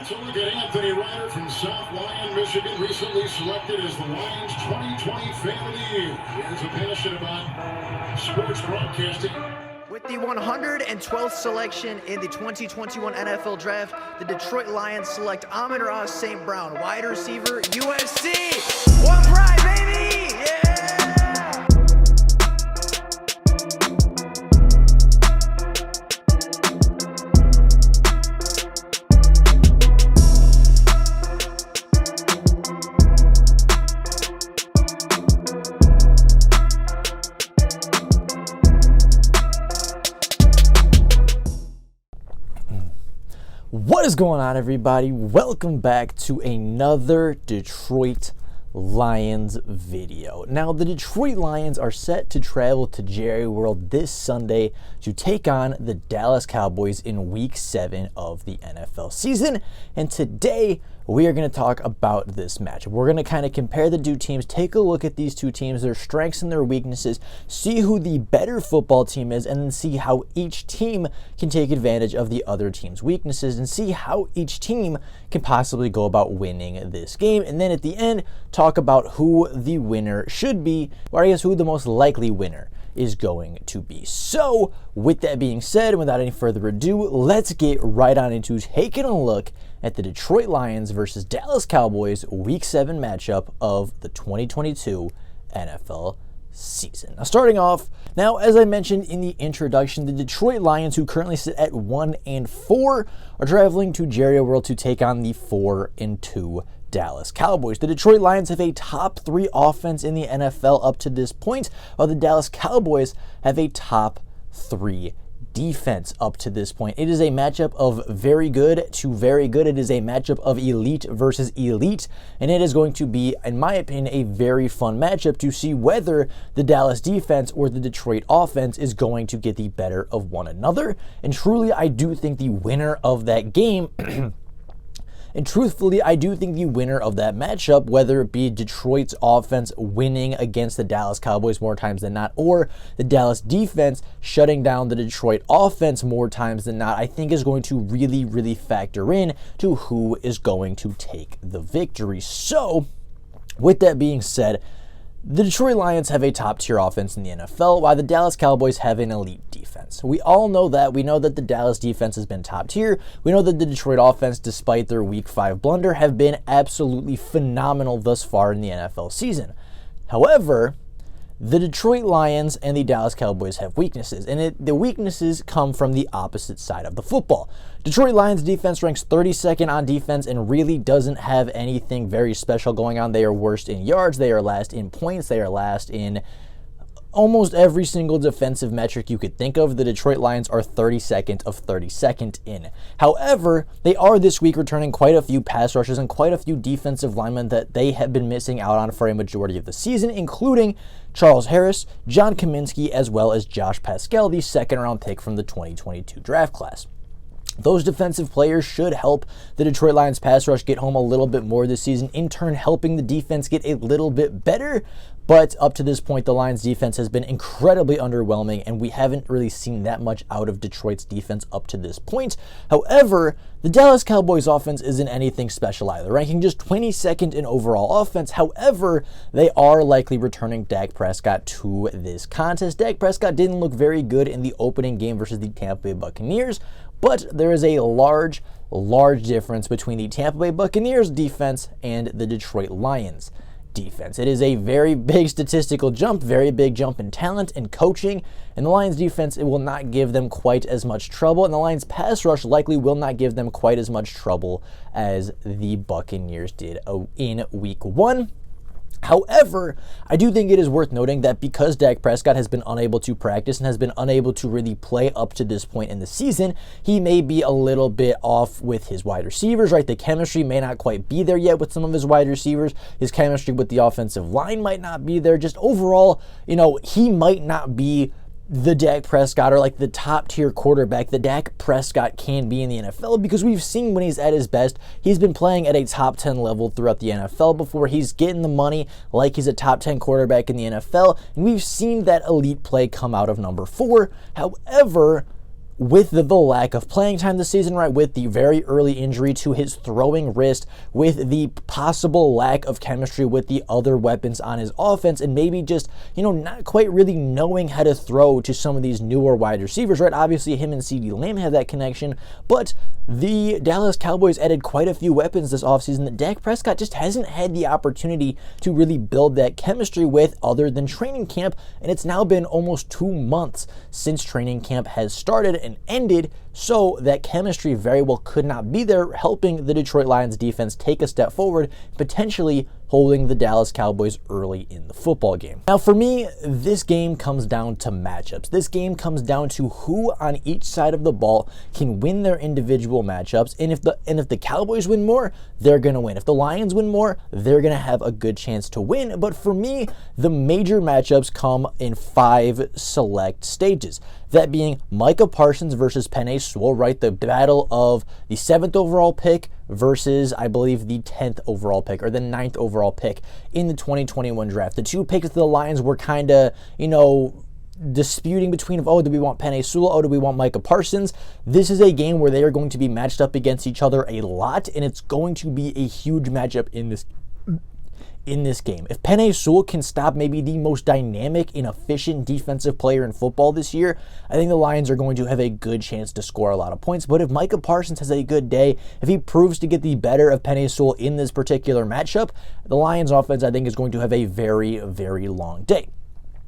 So look at Anthony Ryder from South Lyon, Michigan, recently selected as the Lions 2020 Fan of the Year. He has a passion about sports broadcasting. With the 112th selection in the 2021 NFL Draft, the Detroit Lions select Amon-Ra St. Brown, wide receiver, USC. One pride, baby! Yeah! What is going on, everybody? Welcome back to another Detroit Lions video. Now, the Detroit Lions are set to travel to Jerry World this Sunday to take on the Dallas Cowboys in Week 7 of the NFL season. And today, we are going to talk about this matchup. We're going to kind of compare the two teams, take a look at these two teams, their strengths and their weaknesses, see who the better football team is, and then see how each team can take advantage of the other team's weaknesses, and see how each team can possibly go about winning this game. And then at the end, talk about who the winner should be, or I guess who the most likely winner is going to be. So, with that being said, and without any further ado, let's get right on into taking a look at the Detroit Lions versus Dallas Cowboys Week 7 matchup of the 2022 NFL season. Now, starting off, as I mentioned in the introduction, the Detroit Lions, who currently sit at 1-4, are traveling to Jerry World to take on the 4-2 Dallas Cowboys. The Detroit Lions have a top 3 offense in the NFL up to this point, while the Dallas Cowboys have a top 3 defense up to this point. It is a matchup of very good to very good. It is a matchup of elite versus elite, and it is going to be, in my opinion, a very fun matchup to see whether the Dallas defense or the Detroit offense is going to get the better of one another. And truly, I do think the winner of that game And truthfully, I do think the winner of that matchup, whether it be Detroit's offense winning against the Dallas Cowboys more times than not, or the Dallas defense shutting down the Detroit offense more times than not, I think is going to really, really factor in to who is going to take the victory. So, with that being said, the Detroit Lions have a top-tier offense in the NFL, while the Dallas Cowboys have an elite defense. We all know that. We know that the Dallas defense has been top-tier. We know that the Detroit offense, despite their Week 5 blunder, have been absolutely phenomenal thus far in the NFL season. However, the Detroit Lions and the Dallas Cowboys have weaknesses, and the weaknesses come from the opposite side of the football. Detroit Lions defense ranks 32nd on defense and really doesn't have anything very special going on. They are worst in yards, they are last in points, they are last in almost every single defensive metric you could think of. The Detroit Lions are 32nd of 32nd in. However, they are this week returning quite a few pass rushes and quite a few defensive linemen that they have been missing out on for a majority of the season, including Charles Harris, John Kaminsky, as well as Josh Pascal, the second-round pick from the 2022 draft class. Those defensive players should help the Detroit Lions pass rush get home a little bit more this season, in turn helping the defense get a little bit better. But up to this point, the Lions defense has been incredibly underwhelming, and we haven't really seen that much out of Detroit's defense up to this point. However, the Dallas Cowboys offense isn't anything special either, ranking just 22nd in overall offense. However, they are likely returning Dak Prescott to this contest. Dak Prescott didn't look very good in the opening game versus the Tampa Bay Buccaneers, but there is a large difference between the Tampa Bay Buccaneers defense and the Detroit Lions defense. It is a very big statistical jump, very big jump in talent and coaching, and the Lions defense, it will not give them quite as much trouble, and the Lions pass rush likely will not give them quite as much trouble as the Buccaneers did in Week 1. However, I do think it is worth noting that because Dak Prescott has been unable to practice and has been unable to really play up to this point in the season, he may be a little bit off with his wide receivers, right? The chemistry may not quite be there yet with some of his wide receivers. His chemistry with the offensive line might not be there. Just overall, he might not be the Dak Prescott or like the top tier quarterback that Dak Prescott can be in the NFL, because we've seen when he's at his best, he's been playing at a top 10 level throughout the NFL before. He's getting the money like he's a top 10 quarterback in the NFL, and we've seen that elite play come out of number 4. However, with the lack of playing time this season, right, with the very early injury to his throwing wrist, with the possible lack of chemistry with the other weapons on his offense, and maybe just, not quite really knowing how to throw to some of these newer wide receivers, right? Obviously, him and CeeDee Lamb have that connection, but the Dallas Cowboys added quite a few weapons this offseason that Dak Prescott just hasn't had the opportunity to really build that chemistry with other than training camp, and it's now been almost 2 months since training camp has started and ended, so that chemistry very well could not be there, helping the Detroit Lions defense take a step forward, potentially holding the Dallas Cowboys early in the football game. Now, for me, this game comes down to matchups. This game comes down to who on each side of the ball can win their individual matchups, and if the Cowboys win more, they're going to win. If the Lions win more, they're going to have a good chance to win. But for me, the major matchups come in 5 select stages. That being Micah Parsons versus Penei Sewell, right? The battle of the 7th overall pick versus, I believe, the 10th overall pick or the 9th overall pick in the 2021 draft. The 2 picks that the Lions were kind of, disputing between, do we want Penei Sewell? Do we want Micah Parsons? This is a game where they are going to be matched up against each other a lot, and it's going to be a huge matchup in this game. If Penei Sewell can stop maybe the most dynamic and efficient defensive player in football this year, I think the Lions are going to have a good chance to score a lot of points. But if Micah Parsons has a good day, if he proves to get the better of Penei Sewell in this particular matchup, the Lions offense, I think, is going to have a very, very long day.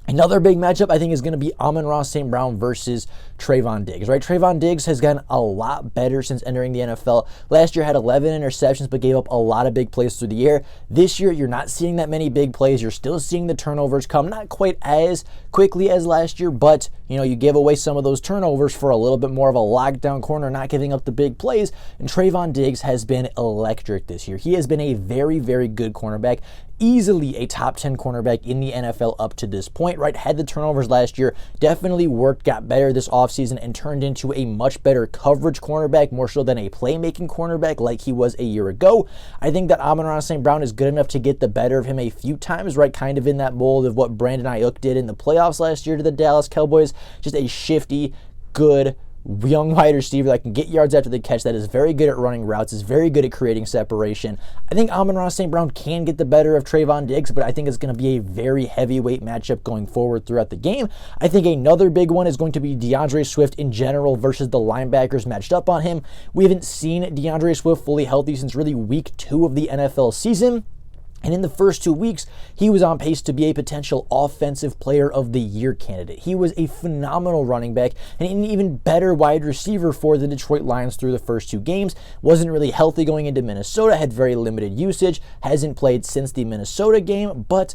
Another big matchup, I think, is going to be Amon-Ra St. Brown versus Trayvon Diggs, right? Trayvon Diggs has gotten a lot better since entering the NFL. Last year had 11 interceptions, but gave up a lot of big plays through the air. This year, you're not seeing that many big plays. You're still seeing the turnovers come, not quite as quickly as last year, but, you give away some of those turnovers for a little bit more of a lockdown corner, not giving up the big plays, and Trayvon Diggs has been electric this year. He has been a very, very good cornerback, easily a top 10 cornerback in the NFL up to this point, right? Had the turnovers last year, definitely worked, got better this offseason, and turned into a much better coverage cornerback, more so than a playmaking cornerback like he was a year ago. I think that Amon-Ra St. Brown is good enough to get the better of him a few times, right? Kind of in that mold of what Brandon Ayuk did in the playoffs last year to the Dallas Cowboys. Just a shifty, good, young wide receiver that can get yards after the catch, that is very good at running routes, is very good at creating separation. I think Amon-Ra St. Brown can get the better of Trayvon Diggs, but I think it's going to be a very heavyweight matchup going forward throughout the game. I think another big one is going to be DeAndre Swift in general versus the linebackers matched up on him. We haven't seen DeAndre Swift fully healthy since really week 2 of the NFL season. And in the first 2 weeks, he was on pace to be a potential offensive player of the year candidate. He was a phenomenal running back and an even better wide receiver for the Detroit Lions through the first 2 games. Wasn't really healthy going into Minnesota, had very limited usage, hasn't played since the Minnesota game, but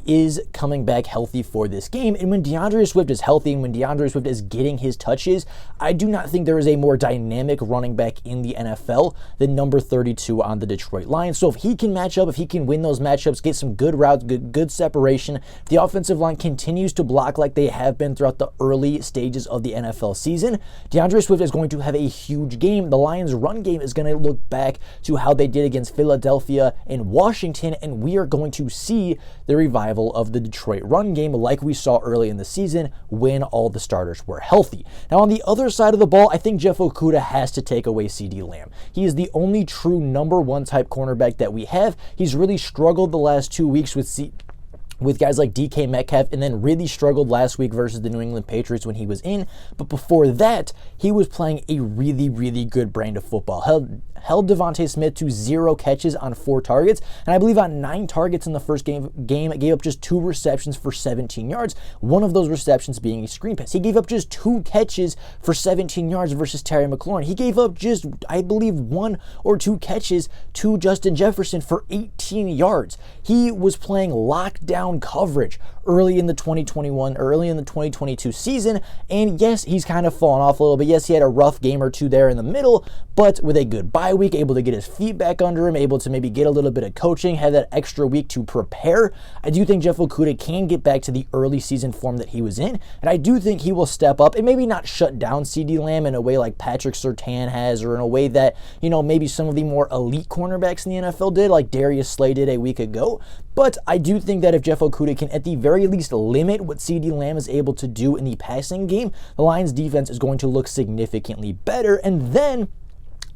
is coming back healthy for this game. And when DeAndre Swift is healthy and when DeAndre Swift is getting his touches, I do not think there is a more dynamic running back in the NFL than number 32 on the Detroit Lions. So if he can match up, if he can win those matchups, get some good routes, good separation, the offensive line continues to block like they have been throughout the early stages of the NFL season, DeAndre Swift is going to have a huge game. The Lions' run game is going to look back to how they did against Philadelphia and Washington, and we are going to see the revival of the Detroit run game like we saw early in the season when all the starters were healthy. Now, on the other side of the ball, I think Jeff Okudah has to take away CeeDee Lamb. He is the only true number 1 type cornerback that we have. He's really struggled the last 2 weeks with guys like DK Metcalf, and then really struggled last week versus the New England Patriots when he was in. But before that, he was playing a really, really good brand of football. Held Devontae Smith to 0 catches on 4 targets, and I believe on 9 targets in the first game gave up just 2 receptions for 17 yards, one of those receptions being a screen pass. He gave up just 2 catches for 17 yards versus Terry McLaurin. He gave up just, I believe, 1 or 2 catches to Justin Jefferson for 18 yards. He was playing lockdown coverage early in the 2022 season, and yes, he's kind of fallen off a little bit. Yes, he had a rough game or 2 there in the middle, but with a good bye week, able to get his feet back under him, able to maybe get a little bit of coaching, have that extra week to prepare, I do think Jeff Okudah can get back to the early season form that he was in, and I do think he will step up and maybe not shut down CeeDee Lamb in a way like Patrick Surtain has, or in a way that, maybe some of the more elite cornerbacks in the NFL did, like Darius Slay did a week ago. But I do think that if Jeff Jeff Okudah can at the very least limit what CeeDee Lamb is able to do in the passing game, the Lions defense is going to look significantly better. And then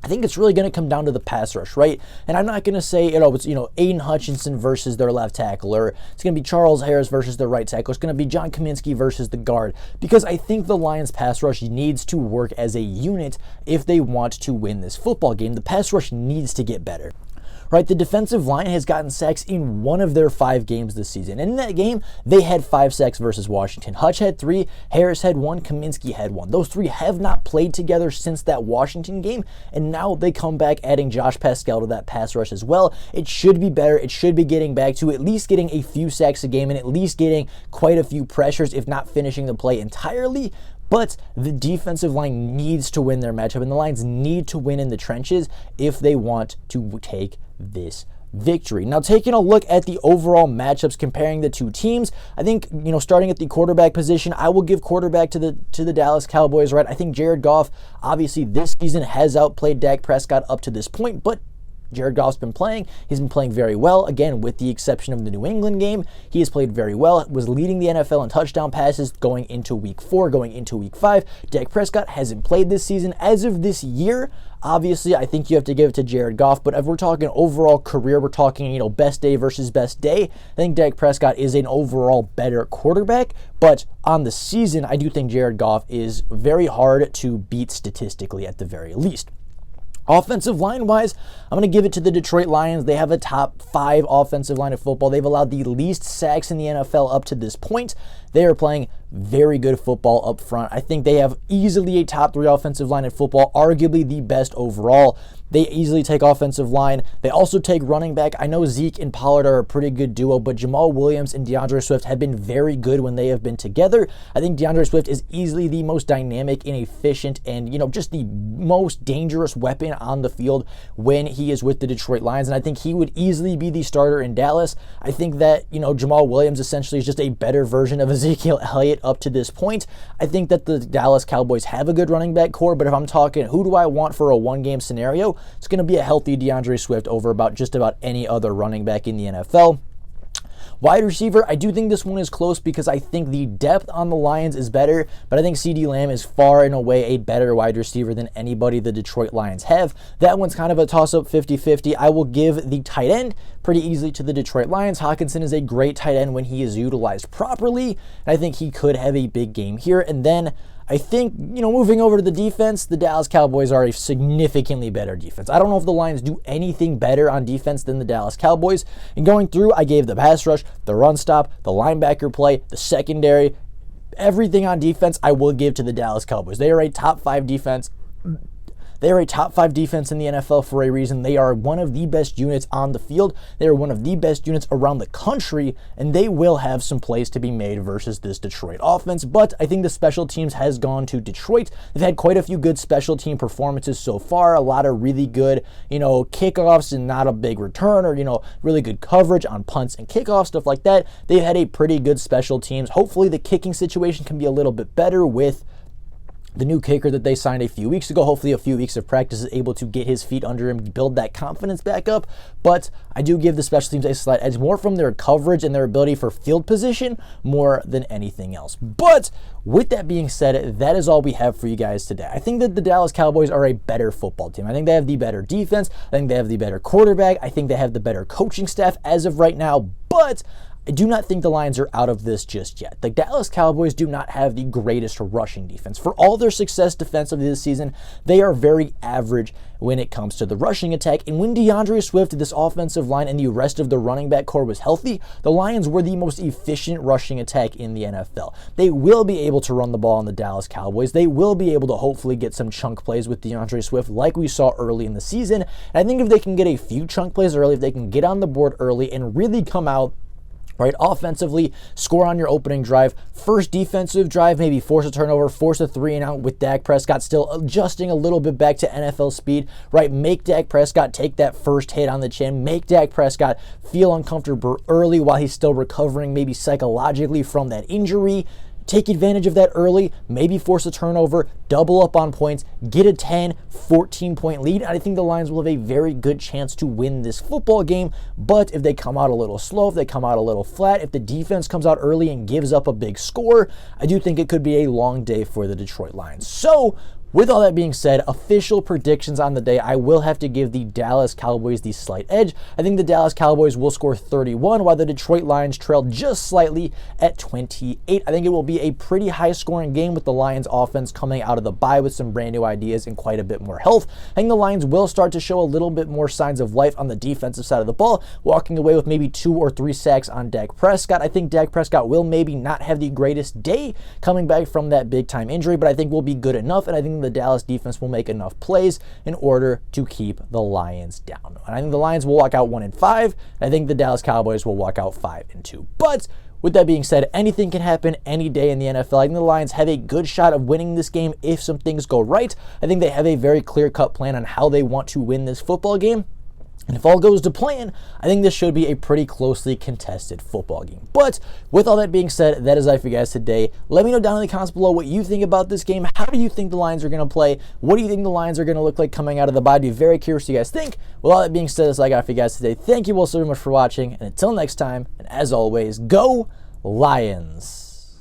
I think it's really going to come down to the pass rush, right? And I'm not going to say, it's, Aiden Hutchinson versus their left tackle, or it's going to be Charles Harris versus their right tackle. It's going to be John Kaminsky versus the guard, because I think the Lions pass rush needs to work as a unit if they want to win this football game. The pass rush needs to get better. Right, the defensive line has gotten sacks in one of their 5 games this season. And in that game, they had 5 sacks versus Washington. Hutch had 3, Harris had 1, Kaminsky had 1. Those 3 have not played together since that Washington game, and now they come back adding Josh Pascal to that pass rush as well. It should be better. It should be getting back to at least getting a few sacks a game and at least getting quite a few pressures, if not finishing the play entirely. But the defensive line needs to win their matchup, and the Lions need to win in the trenches if they want to take this victory. Now, taking a look at the overall matchups, comparing the two teams, I think, starting at the quarterback position, I will give quarterback to the Dallas Cowboys, right? I think Jared Goff, obviously, this season has outplayed Dak Prescott up to this point, but Jared Goff's been playing. He's been playing very well. Again, with the exception of the New England game, he has played very well. Was leading the NFL in touchdown passes going into week 4, going into week 5. Dak Prescott hasn't played this season. As of this year, obviously, I think you have to give it to Jared Goff. But if we're talking overall career, we're talking, best day versus best day. I think Dak Prescott is an overall better quarterback. But on the season, I do think Jared Goff is very hard to beat statistically at the very least. Offensive line-wise, I'm going to give it to the Detroit Lions. They have a top 5 offensive line of football. They've allowed the least sacks in the NFL up to this point. They are playing very good football up front. I think they have easily a top 3 offensive line in football, arguably the best overall. They easily take offensive line. They also take running back. I know Zeke and Pollard are a pretty good duo, but Jamal Williams and DeAndre Swift have been very good when they have been together. I think DeAndre Swift is easily the most dynamic and efficient and, just the most dangerous weapon on the field when he is with the Detroit Lions. And I think he would easily be the starter in Dallas. I think that, Jamal Williams essentially is just a better version of Ezekiel Elliott up to this point. I think that the Dallas Cowboys have a good running back core, but if I'm talking who do I want for a one-game scenario, it's going to be a healthy DeAndre Swift over just about any other running back in the NFL. Wide receiver, I do think this one is close because I think the depth on the Lions is better, but I think CeeDee Lamb is far and away a better wide receiver than anybody the Detroit Lions have. That one's kind of a toss-up 50-50. I will give the tight end pretty easily to the Detroit Lions. Hockenson is a great tight end when he is utilized properly, and I think he could have a big game here. And then I think, moving over to the defense, the Dallas Cowboys are a significantly better defense. I don't know if the Lions do anything better on defense than the Dallas Cowboys. And going through, I gave the pass rush, the run stop, the linebacker play, the secondary, everything on defense I will give to the Dallas Cowboys. They are a top 5 defense. They are a top 5 defense in the NFL for a reason. They are one of the best units on the field. They are one of the best units around the country, and they will have some plays to be made versus this Detroit offense. But I think the special teams has gone to Detroit. They've had quite a few good special team performances so far. A lot of really good, kickoffs and not a big return, or, really good coverage on punts and kickoffs, stuff like that. They've had a pretty good special teams. Hopefully the kicking situation can be a little bit better with the new kicker that they signed a few weeks ago. Hopefully a few weeks of practice is able to get his feet under him, build that confidence back up. But I do give the special teams a slight edge more from their coverage and their ability for field position more than anything else. But with that being said, that is all we have for you guys today. I think that the Dallas Cowboys are a better football team. I think they have the better defense. I think they have the better quarterback. I think they have the better coaching staff as of right now. But I do not think the Lions are out of this just yet. The Dallas Cowboys do not have the greatest rushing defense. For all their success defensively this season, they are very average when it comes to the rushing attack. And when DeAndre Swift, this offensive line, and the rest of the running back core was healthy, the Lions were the most efficient rushing attack in the NFL. They will be able to run the ball on the Dallas Cowboys. They will be able to hopefully get some chunk plays with DeAndre Swift like we saw early in the season. And I think if they can get a few chunk plays early, if they can get on the board early and really come out right, offensively, score on your opening drive. First defensive drive, maybe force a turnover, force a 3-and-out with Dak Prescott still adjusting a little bit back to NFL speed, right? Make Dak Prescott take that first hit on the chin. Make Dak Prescott feel uncomfortable early while he's still recovering maybe psychologically from that injury. take advantage of that early, maybe force a turnover, double up on points, get a 10, 14-point lead. And I think the Lions will have a very good chance to win this football game. But if they come out a little slow, if they come out a little flat, if the defense comes out early and gives up a big score, I do think it could be a long day for the Detroit Lions. So, with all that being said, official predictions on the day, I will have to give the Dallas Cowboys the slight edge. I think the Dallas Cowboys will score 31, while the Detroit Lions trail just slightly at 28. I think it will be a pretty high-scoring game with the Lions offense coming out of the bye with some brand new ideas and quite a bit more health. I think the Lions will start to show a little bit more signs of life on the defensive side of the ball, walking away with maybe 2 or 3 sacks on Dak Prescott. I think Dak Prescott will maybe not have the greatest day coming back from that big-time injury, but I think will be good enough, and I think the Dallas defense will make enough plays in order to keep the Lions down. And I think the Lions will walk out 1-5. I think the Dallas Cowboys will walk out 5-2. But with that being said, anything can happen any day in the NFL. I think the Lions have a good shot of winning this game if some things go right. I think they have a very clear-cut plan on how they want to win this football game. And if all goes to plan, I think this should be a pretty closely contested football game. But with all that being said, that is all for you guys today. Let me know down in the comments below what you think about this game. How do you think the Lions are going to play? What do you think the Lions are going to look like coming out of the bye? I'd be very curious what you guys think. With all that being said, that's all I got for you guys today. Thank you all so very much for watching. And until next time, and as always, go Lions!